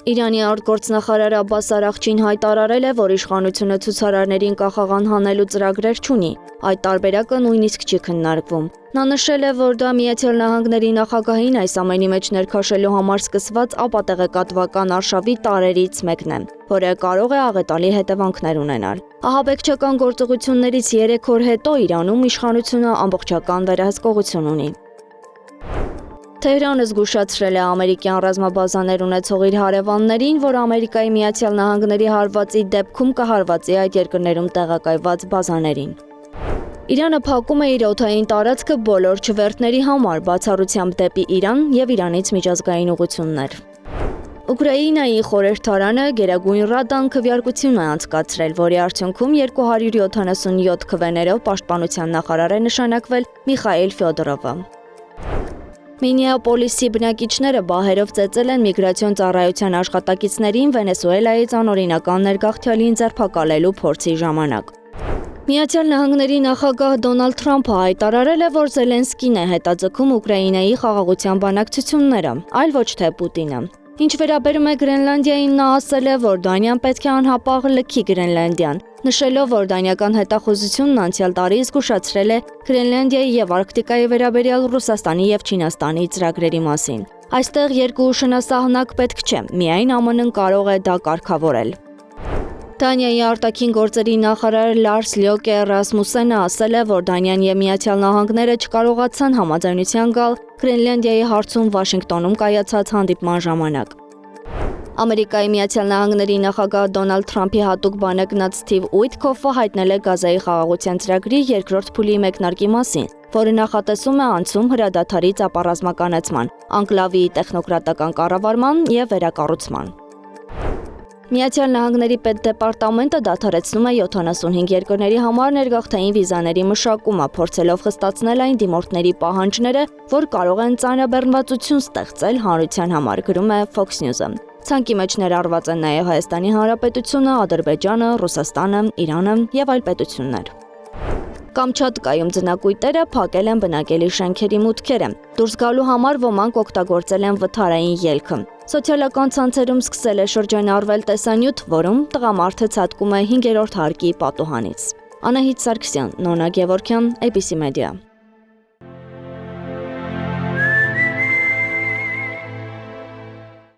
Իրանի արտգործնախարար Աբբաս Արաղչին հայտարարել է, որ իշխանությունը ցուցարարներին կախաղան հանելու ծրագրեր չունի, այդ տարբերակը նույնիսկ չի քննարկվում։ Նա նշել է, որ դա Միացյալ Նահանգների նախագահին այս ամենի մեջ ներքաշելու համար սկսված ապատեղեկատվական արշավի տարրերից մեկն է, որը կարող է աղետալի հետևանքներ ունենալ։ Ահաբեկչական գործողություններից 3 օր հետո Իրանում իշխանությունը ամբողջական վերահսկողություն ունի։ Թեհրանը զգուշացրել է ամերիկյան ռազմաբազաներ ունեցող իր հարևաններին, որ Ամերիկայի Միացյալ Նահանգների հարվածի դեպքում կհարվածի այդ երկրներում տեղակայված բազաներին։ Իրանը փակում է իր օդային տարածքը բոլոր չվերթների համար, բացառությամբ դեպի Իրան եւ Իրանից միջազգային ուղղություններ։ Ուկրաինայի խորհրդարանը Գերագույն Ռադան քվեարկություն է անցկացրել, որի արդյունքում 277 քվեներով պաշտպանության նախարար է նշանակվել Միխայիլ Ֆյոդորովը։ Մինեապոլիսի բնակիչները բահերով ծեծել են միգրացիոն ծառայության աշխատակիցներին Վենեսուելայից անօրինական ներգաղթյալին ձերբակալելու փորձի ժամանակ։ Միացյալ Նահանգների նախագահ Դոնալդ Թրամփը հայտարարել է, որ Զելենսկին է հետաձգում Ուկրաինայի խաղաղության բանակցությունները, այլ ոչ թե Պուտինը։ Ինչ վերաբերում է Գրենլանդիային, նա ասել է, որ Դանիան պետք է անհապաղ լքի Գրենլանդիան, նշելով, որ դանիական հետախուզությունն անցյալ տարի զգուշացրել է Գրենլանդիայի եւ Արկտիկայի վերաբերյալ Ռուսաստանի եւ Չինաստանի ծրագրերի մասին։ Այստեղ երկու շնասահնակ պետք չէ, միայն ԱՄՆ-ն կարող է դա կարգավորել։ Դանիայի արտաքին գործերի նախարար Լարս Լյոկե Ռասմուսենը ասել է, որ Դանիան եւ Միացյալ Նահանգները չկարողացան համաձայնության գալ Գրենլանդիայի հարցում Վաշինգտոնում կայացած հանդիպման ժամանակ։ Ամերիկայի Միացյալ Նահանգների նախագահ Դոնալդ Թրամփի հատուկ բանագնաց Սթիվ Ուիթքոֆը հայտնել է Գազայի խաղաղության ծրագրի երկրորդ փուլի մեկնարկի մասին, որը նախատեսում է անցում հրադադարից ապառազմականացման, անկլավի տեխնոկրատական կառավարման եւ վերակառուցման։ Միացյալ Նահանգների պետդեպարտամենտը դադարեցնում է 75 երկրների համար ներգաղթային վիզաների մշակումը, փորձելով խստացնել այն դիմորդների պահանջները, որ կարող են ծանրաբեռնվածություն ստեղծել հանրության համար, գրում է Fox News-ը։ Ցանկի մեջ ներառված են նաև Հայաստանի Հանրապետությունը, Ադրբեջանը, Ռուսաստանը, Իրանը եւ այլ պետություններ։ Կամչատկայում ձնակույտերը փակել են բնակելի շենքերի մուտքերը։ Դուրս գալու համար ոմանք օգտագործել են վթարային ելքը։ Սոցիալական ցանցերում սկսել է շրջանառվել տեսանյութ, որում տղամարդը ցատկում է 5-րդ հարկի պատուհանից։ Անահիտ Սարգսյան, Նոնա Գևորգյան, ABC Media։